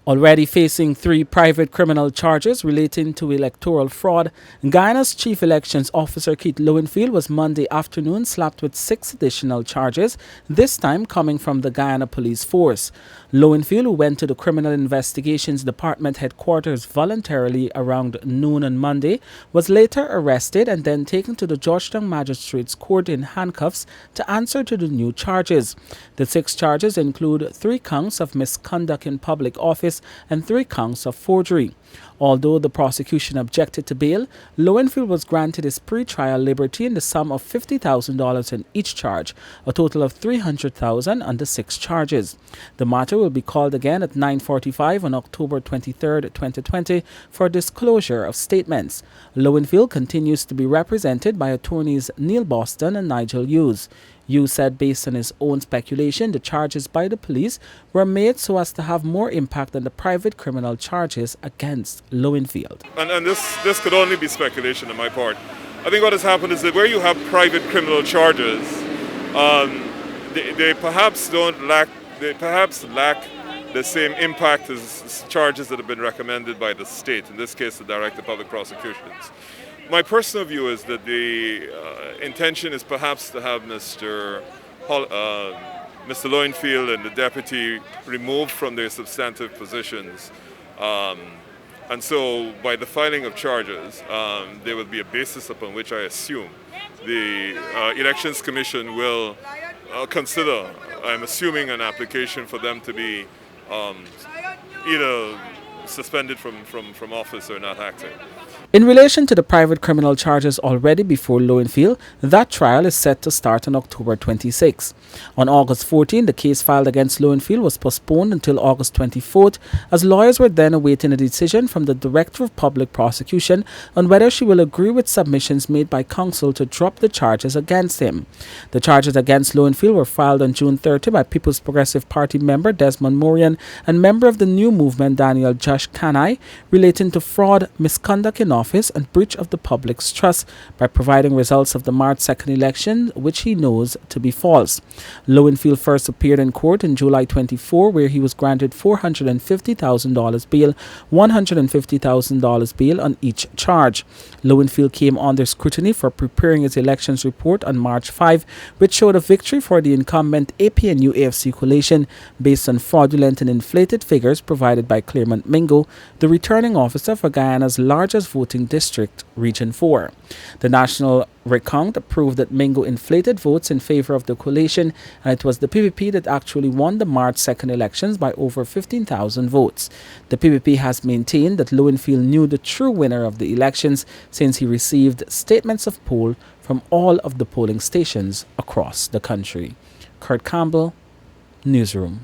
Already facing 3 private criminal charges relating to electoral fraud, Guyana's Chief Elections Officer Keith Lowenfield was Monday afternoon slapped with 6 additional charges, this time coming from the Guyana Police Force. Lowenfield, who went to the Criminal Investigations Department headquarters voluntarily around noon on Monday, was later arrested and then taken to the Georgetown Magistrates Court in handcuffs to answer to the new charges. The 6 charges include 3 counts of misconduct in public office and 3 counts of forgery. Although the prosecution objected to bail, Lowenfield was granted his pre-trial liberty in the sum of $50,000 in each charge, a total of $300,000 on the 6 charges. The matter will be called again at 9:45 on October 23, 2020 for disclosure of statements. Lowenfield continues to be represented by attorneys Neil Boston and Nigel Hughes. Hughes said based on his own speculation, the charges by the police were made so as to have more impact than the private criminal charges against Lowenfield. And this could only be speculation on my part. I think what has happened is that where you have private criminal charges, they perhaps lack the same impact as charges that have been recommended by the state, in this case the Director of Public Prosecutions. My personal view is that the intention is perhaps to have Mr. Lowenfield and the deputy removed from their substantive positions. And so by the filing of charges, there will be a basis upon which I assume the Elections Commission will consider, I'm assuming, an application for them to be either suspended from office or not acting. In relation to the private criminal charges already before Lowenfield, that trial is set to start on October 26. On August 14, the case filed against Lowenfield was postponed until August 24th, as lawyers were then awaiting a decision from the Director of Public Prosecution on whether she will agree with submissions made by counsel to drop the charges against him. The charges against Lowenfield were filed on June 30 by People's Progressive Party member Desmond Morian and member of the New Movement Daniel Josh Kanai, relating to fraud, misconduct in office and breach of the public's trust by providing results of the March 2nd election which he knows to be false. Lowenfield first appeared in court in July 24, where he was granted $450,000 bail, $150,000 bail on each charge. Lowenfield came under scrutiny for preparing his elections report on March 5, which showed a victory for the incumbent APNU-AFC coalition based on fraudulent and inflated figures provided by Claremont Mingo, the returning officer for Guyana's largest voting district, Region 4. The national recount proved that Mingo inflated votes in favor of the coalition, and it was the PPP that actually won the March 2nd elections by over 15,000 votes. The PPP has maintained that Lowenfield knew the true winner of the elections since he received statements of poll from all of the polling stations across the country. Kurt Campbell, Newsroom.